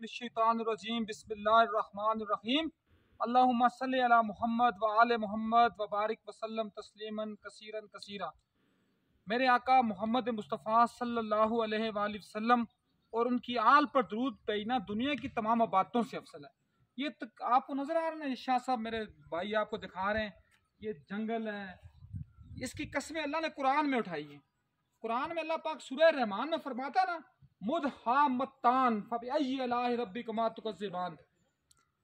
मिनश्शैतानिर्रजीम बिस्मिल्लाहिर्रहमानिर्रहीम अल्लाहुम्मा सल्लि अला मुहम्मद व आले मुहम्मद व बारिक वसल्लम तस्लीमन कसीरन कसीरा। मेरे आका मोहम्मद मुस्तफ़ा सल्लल्लाहु अलैहि वसल्लम और उनकी आल पर दरूद भेजना दुनिया की तमाम बातों से अफसल है। ये आपको नजर आ रहा है शाह साहब, मेरे भाई आपको दिखा रहे हैं, ये जंगल है, इसकी कस्में अल्लाह ने कुरान में उठाई है। कुरान में अल्लाह पाक सूरह रहमान में फरमाता ना, मुदहामत्तान फबिअय्यि आलाइ रब्बिकुमा तुकज़्ज़िबान।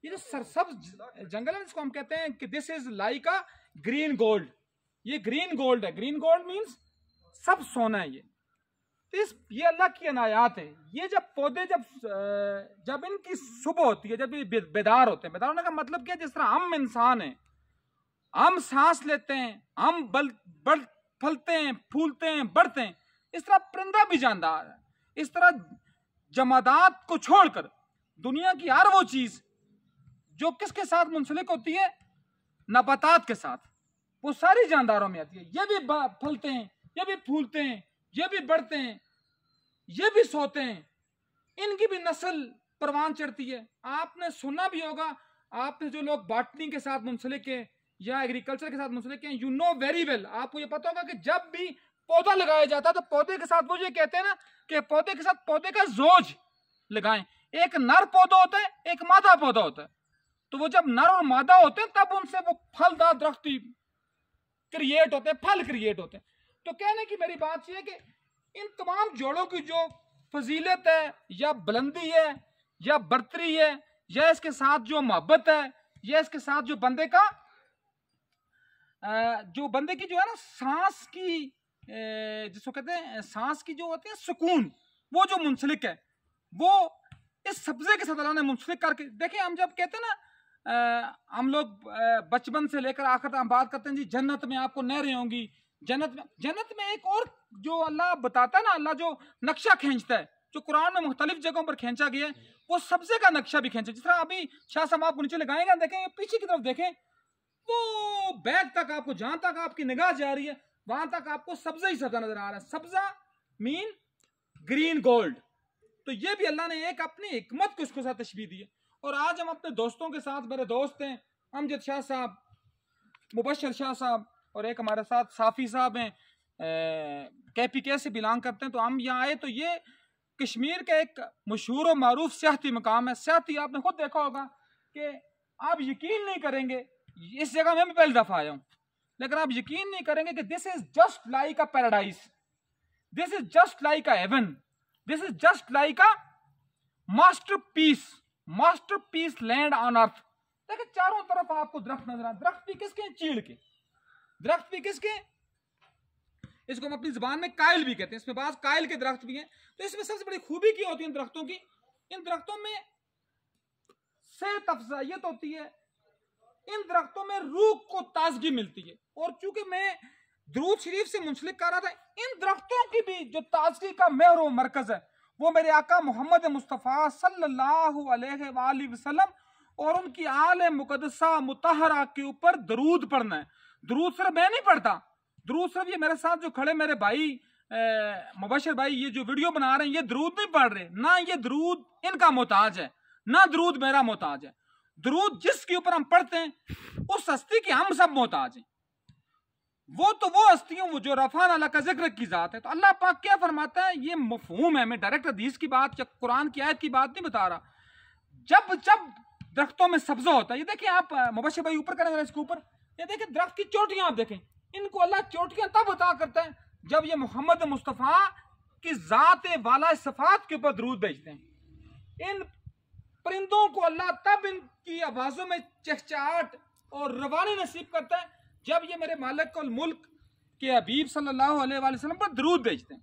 ये जो सरसब्ज जंगल है इसको हम कहते हैं कि this is like a green gold. ये ग्रीन गोल्ड है। ग्रीन गोल्ड मीन्स सब सोना है। ये अल्लाह की अनायात है। ये जब पौधे जब इनकी सुबह होती है, जब ये बेदार होते हैं, बेदार होने का मतलब क्या है, जिस तरह हम इंसान हैं, हम सांस लेते हैं, हम फलते हैं, फूलते हैं, बढ़ते हैं, इस तरह परिंदा भी जानदार है। इस तरह जमादात को छोड़कर दुनिया की हर वो चीज जो किसके साथ मुंसलिक होती है, नबातात के साथ, वो सारी जानदारों में आती है। ये भी फलते हैं, ये भी फूलते हैं, ये भी बढ़ते हैं, ये भी सोते हैं, इनकी भी नस्ल परवान चढ़ती है। आपने सुना भी होगा, आपने जो लोग बॉटनी के साथ मुंसलिक है या एग्रीकल्चर के साथ मुंसलिक हैं, यू नो वेरी वेल, आपको ये पता होगा कि जब भी पौधा लगाया जाता है तो पौधे के साथ वो ये कहते हैं ना कि पौधे के साथ पौधे का जोज लगाएं। एक नर पौधा होता है, एक मादा पौधा होता है। तो वो जब नर और मादा होते हैं तब उनसे वो फलदार दरख्त क्रिएट होते हैं, फल क्रिएट होते हैं। तो कहने की मेरी बात यह है कि इन तमाम जोड़ों की जो फजीलत है या बुलंदी है या बरतरी है या इसके साथ जो मोहब्बत है या इसके साथ जो बंदे की जो है ना सांस की, जिसको कहते हैं सांस की जो होती है सुकून, वो जो मुंसलिक है, वो इस सब्जे के साथ अल्लाह ने मुंसलिक करके। देखिए, हम जब कहते हैं ना, हम लोग बचपन से लेकर आखिर तक हम बात करते हैं जी जन्नत में आपको नहरें होंगी, जन्नत में एक और जो अल्लाह बताता है ना, अल्लाह जो नक्शा खींचता है, जो कुरान में मुख्तलिफ जगहों पर खींचा गया है, वो सब्जे का नक्शा भी खींचा। जिस तरह अभी शाह साहब आपको नीचे लगाएंगे, देखें पीछे की तरफ देखें, वो बैग तक आपको, जहां तक आपकी निगाह जा रही है वहां तक आपको सब्जा ही सब्जा नजर आ रहा है। सब्जा मीन ग्रीन गोल्ड। तो ये भी अल्लाह ने एक अपनी हिकमत को इसके साथ तशबीह दी है। और आज हम अपने दोस्तों के साथ, मेरे दोस्त हैं अमजद शाह साहब, मुबशर शाह साहब और एक हमारे साथ साफी साहब हैं, KPK से बिलोंग करते हैं। तो हम यहाँ आए तो ये कश्मीर का एक मशहूर और मारूफ सियाहती मकाम है। सियाहती आपने खुद देखा होगा कि आप यकीन नहीं करेंगे, इस जगह में मैं पहली दफा आया हूँ, लेकिन आप यकीन नहीं करेंगे कि this is just like a paradise, this is just like a heaven, this is just like a masterpiece land on earth. देखिए चारों तरफ आपको दरख्त नजर आ, दरख्त भी किसके, चीड़ के, दरख्त भी किसके, इसको हम अपनी जुबान में कायल भी कहते हैं, इसमें बाज कायल के दरख्त भी हैं। तो इसमें सबसे बड़ी खूबी क्या होती है इन दरख्तों की, इन दरख्तों में सेहत अफजाइयत होती है, इन दरख्तों में रूह को ताजगी मिलती है। और चूंकि मैं दुरूद शरीफ से मुंसलिक कर रहा था, इन दरख्तों की भी जो ताजगी का महर व मरकज है वो मेरे आका मोहम्मद मुस्तफ़ा सल्लल्लाहु अलैहि वसल्लम और उनकी आले मुकद्दसा मुतहरा के ऊपर दरूद पढ़ना है। दरूद सिर्फ मैं नहीं पढ़ता, दरूद सिर्फ ये मेरे साथ जो खड़े मेरे भाई मुबशर भाई ये जो वीडियो बना रहे हैं, ये दरूद नहीं पढ़ रहे, ना ये दरूद इनका मोहताज है, ना दरूद मेरा मोहताज है। दरूद जिसके ऊपर हम पढ़ते हैं उस हस्ती की हम सब मोहताज हैं। वो हस्तियां वो जो रफान अल्लाह का जिक्र की जात है। तो अल्लाह पाक क्या फरमाता है, ये मफहूम है, मैं डायरेक्ट हदीस की बात या कुरान की आयत की बात नहीं बता रहा। जब दरख्तों में सब्जा होता है, ये देखिए आप मुबशर भाई ऊपर करें इसके ऊपर, ये देखिए दरख्त की चोटियां आप देखें, इनको अल्लाह चोटियां तब अता करता है जब ये मोहम्मद मुस्तफ़ा की जात वाला सफात के ऊपर दरूद भेजते हैं। इन परिंदों को अल्लाह तब इनकी आवाजों में चहचहाट और रवानी नसीब करता है जब ये मेरे मालिक कुल मुल्क के हबीब सल्लल्लाहु अलैहि वसल्लम पर दरूद भेजते हैं।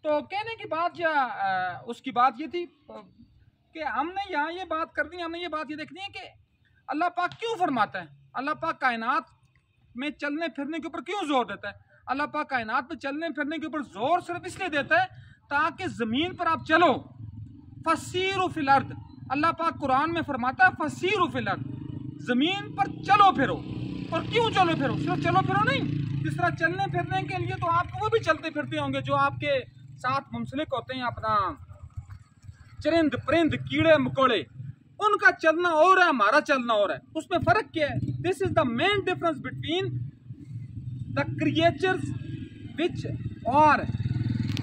तो कहने की बात या उसकी बात ये थी कि हमने यहाँ ये बात करनी है, हमने ये बात ये देखनी है कि अल्लाह पाक क्यों फरमाता है, अल्लाह पाक कायनात में चलने फिरने के ऊपर क्यों जोर देता है। अल्लाह पाक कायनात में चलने फिरने के ऊपर जोर सिर्फ इसलिए देता है ताकि जमीन पर आप चलो, फसीरु फिल अर्द। अल्लाह पाक कुरान में फरमाता है फसीरु फिल अर्द, जमीन पर चलो फिरो। और क्यों चलो फिरो, सिर्फ चलो फिरो नहीं, जिस तरह चलने फिरने के लिए तो आपको वो भी चलते फिरते होंगे जो आपके साथ मुंसलिक होते हैं अपना चरिंद परिंद कीड़े मकोड़े, उनका चलना और है, हमारा चलना और है। उसमें फर्क क्या है? This is the main difference between the creatures which are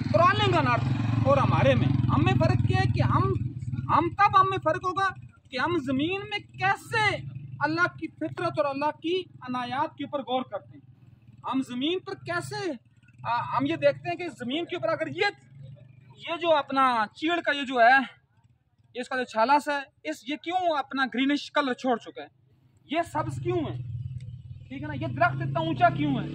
crawling on earth और हमारे में। हमें फर्क क्या है कि हमें फर्क होगा कि हम जमीन में कैसे अल्लाह की फितरत और अल्लाह की अनायात के ऊपर गौर करते हैं। हम जमीन पर कैसे हम ये देखते हैं कि जमीन के ऊपर अगर ये जो अपना चीड़ का ये जो है, इसका जो छाला सा है, ये क्यों अपना ग्रीनिश कलर छोड़ चुका है, ये सब्ज क्यों है, ठीक है ना, ये दरख्त इतना ऊंचा क्यों है,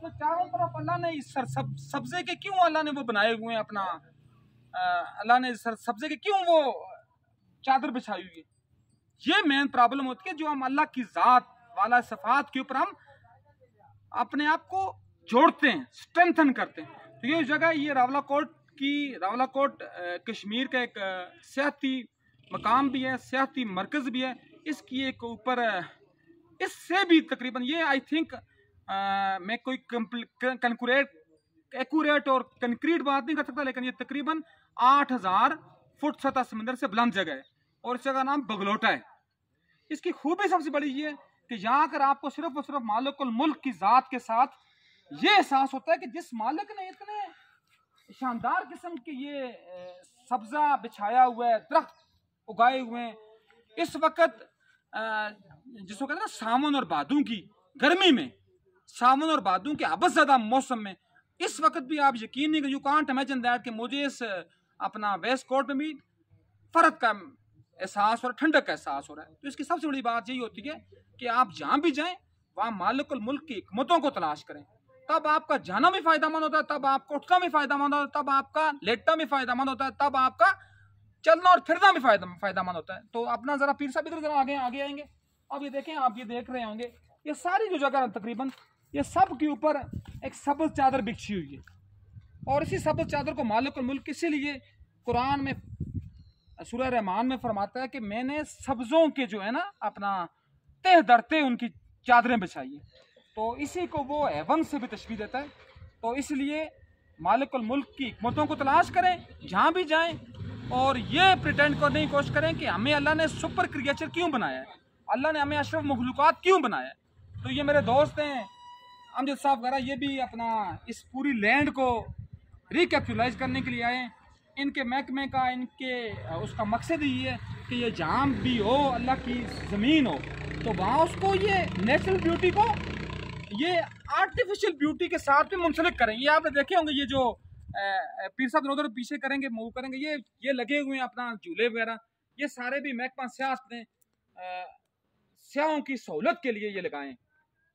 तो चारों तरफ अल्लाह ने सब्जे के क्यों अल्लाह ने वो बनाए हुए हैं अपना, अल्लाह ने सब्जे के क्यों वो चादर बिछाई हुई है। ये मेन प्रॉब्लम होती है जो हम अल्लाह की जात वाला सिफात के ऊपर हम अपने आप को जोड़ते हैं, स्ट्रेंथन करते हैं। तो ये जगह, ये रावलाकोट कश्मीर का एक सियाती मकाम भी है, सियाती मरकज़ भी है। इसकी एक ऊपर इससे भी तकरीबन ये आई थिंक मैं कोई एक्यूरेट और कंक्रीट बात नहीं कर सकता, लेकिन ये तकरीबन 8000 फुट सतह समंदर से बुलंद जगह है और इस जगह नाम बगलोटा है। इसकी खूबी सबसे बड़ी ये है कि यहाँ कर आपको सिर्फ और सिर्फ मालिकुल मुल्क की जात के साथ ये एहसास होता है कि जिस मालिक ने इतने शानदार किस्म के ये सब्जा बिछाया हुआ है, दरख्त उगाए हुए हैं, इस वक्त जिसको कहते हैं ना सावन और भादों की गर्मी में, सावन और भादों के अबस ज़्यादा मौसम में, इस वक्त भी आप यकीन नहीं, यू कांट इमेजिन दैट कि मुझे इस अपना वेस्ट कोट में भी फर्क का एहसास और ठंडक का एहसास हो रहा है। तो इसकी सबसे बड़ी बात यही होती है कि आप जहाँ भी जाएं वहाँ मालिकुल मुल्क की हिकमतों को तलाश करें, तब आपका जाना भी फायदामंद होता है, तब आपका उठना भी फायदामंद होता है, तब आपका लेटना भी फायदामंद होता है, तब आपका चलना और फिरना भी फायदामंद होता है। तो अपना जरा पीर साहब इधर जरा आगे आएंगे। अब ये देखें, आप ये देख रहे होंगे ये सारी जो जगह तकरीबन ये सब के ऊपर एक सब्ज चादर बिछी हुई है, और इसी सब्ज चादर को मालिकुल मुल्क इसीलिए कुरान में सूरह रहमान में फरमाता है कि मैंने सब्जों के जो है ना अपना तह दरते उनकी चादरें बिछाई है। तो इसी को वो एवन से भी तशबीह देता है। तो इसलिए मालिकुल मुल्क की हिकमतों को तलाश करें जहाँ भी जाएं, और ये प्रिटेंड करने की कोशिश करें कि हमें अल्लाह ने सुपर क्रिएचर क्यों बनाया है, अल्लाह ने हमें अशरफ मखलूक़ात क्यों बनाया है। तो ये मेरे दोस्त हैं अमजद साहब वगैरह, ये भी अपना इस पूरी लैंड को रिकैप्चुलाइज करने के लिए आए। इनके महकमे का उसका मकसद ही है कि ये जहाँ भी हो अल्लाह की ज़मीन हो तो वहाँ उसको ये नेचुरल ब्यूटी को ये आर्टिफिशियल ब्यूटी के साथ भी मुंसलिक करें। ये आपने देखे होंगे, ये जो पीर साहब उधर पीछे करेंगे मूव करेंगे, ये लगे हुए हैं अपना झूले वगैरह, ये सारे भी महकमा सियासत ने स्याहों की सहूलत के लिए ये लगाएं।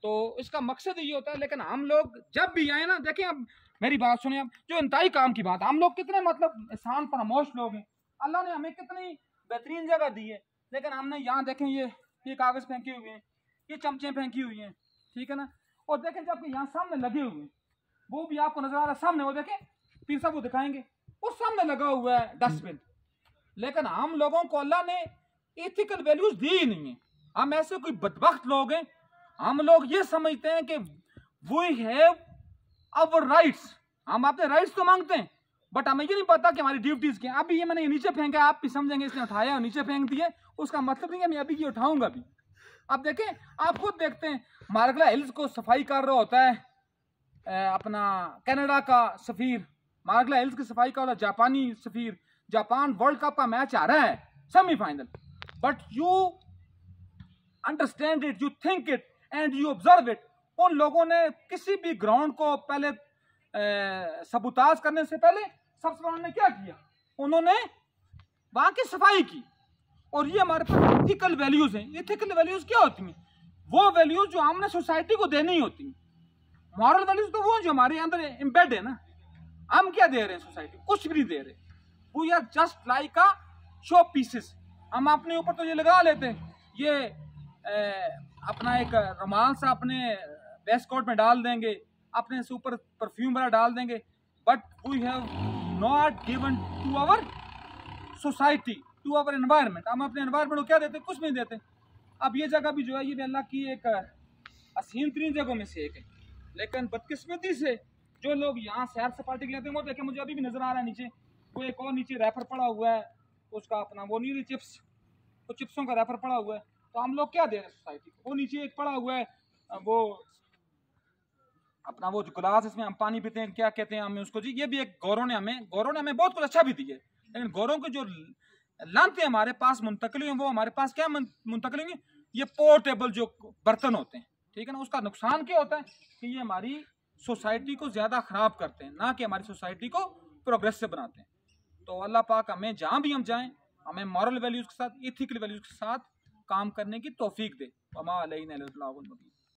तो इसका मकसद ये होता है। लेकिन हम लोग जब भी आए ना, देखें अब मेरी बात सुने, अब जो इंतहाई काम की बात, हम लोग कितने मतलब एहसान फरामोश लोग हैं, अल्लाह ने हमें कितनी बेहतरीन जगह दी है, लेकिन हमने यहाँ देखें ये कागज़ फेंके हुए हैं, ये चमचे फेंकी हुई हैं, ठीक है ना, और देखें जब यहाँ सामने लगे हुए हैं, वो भी आपको नजर आ रहा है सामने, वो देखें पीर साहब वो दिखाएंगे, वो सामने लगा हुआ है डस्टबिन। लेकिन हम लोगों को अल्लाह ने एथिकल वैल्यूज दी ही नहीं है। हम ऐसे कोई बदबख्त लोग हैं, हम लोग ये समझते हैं कि वी हैव आवर राइट्स, हम अपने राइट्स तो मांगते हैं, बट हमें ये नहीं पता कि हमारी ड्यूटीज क्या। अभी ये मैंने नीचे फेंका, आप भी समझेंगे इसने उठाया और नीचे फेंक दिए, उसका मतलब नहीं है मैं अभी ये उठाऊंगा भी। अब देखें, आप खुद देखते हैं, मार्गला हिल्स को सफाई कर रहा होता है अपना कनाडा का सफीर, मार्गला हिल्स की सफाई कर रहा जापानी सफीर, जापान वर्ल्ड कप का मैच आ रहा है semifinal, but you understand it, you think it and you observe it. उन लोगों ने किसी भी ग्राउंड को पहले सबूताज करने से पहले सबसे पहले उन्होंने क्या किया, उन्होंने वहां की सफाई की। और ये हमारे पास एथिकल वैल्यूज हैं। एथिकल वैल्यूज क्या होती हैं? वो वैल्यूज जो हमने सोसाइटी को देनी होती हैं। मॉरल वैल्यूज तो वो जो हमारे अंदर एम्बेड है ना, हम क्या दे रहे हैं सोसाइटी, कुछ भी नहीं दे रहे। We are just like a show pieces. हम अपने ऊपर तो ये लगा लेते हैं, ये अपना एक रुमाल सा अपने वेस्ट कोट में डाल देंगे, अपने से ऊपर परफ्यूम वाला डाल देंगे, but we have not given to our society, to our environment. हम अपने एनवायरनमेंट को क्या देते हैं? कुछ नहीं देते। अब ये जगह भी जो है ये भी अल्लाह की एक हसीन तरीन जगहों में से एक है, लेकिन बदकिस्मती से जो लोग यहाँ सैर सपाटे के लिए आते हैं, वो देखें मुझे अभी भी नजर आ रहा है नीचे, वो एक और नीचे रैपर पड़ा हुआ है, उसका अपना वो नहीं चिप्स, तो चिप्सों का रैपर पड़ा हुआ है, तो हम लोग क्या दे रहे हैं सोसाइटी को? वो नीचे एक पड़ा हुआ है वो अपना वो जो गिलास इसमें हम पानी पीते हैं, क्या कहते हैं हमें उसको जी, ये भी एक गौरव ने हमें बहुत कुछ अच्छा भी दिया, लेकिन गौरव के जो लानते हमारे पास मुंतकिल हुई, वो हमारे पास क्या मुंतकिल हुई, ये पोर्टेबल जो बर्तन होते हैं, ठीक है ना। उसका नुकसान क्या होता है कि ये हमारी सोसाइटी को ज्यादा खराब करते हैं, ना कि हमारी सोसाइटी को प्रोग्रेसिव बनाते हैं। तो अल्लाह पाक हमें जहां भी हम जाएं, हमें मॉरल वैल्यूज के साथ, इथिकल वैल्यूज के साथ काम करने की तौफीक दे। वमा अलैना इल्ला अल बलागुल मुबीन।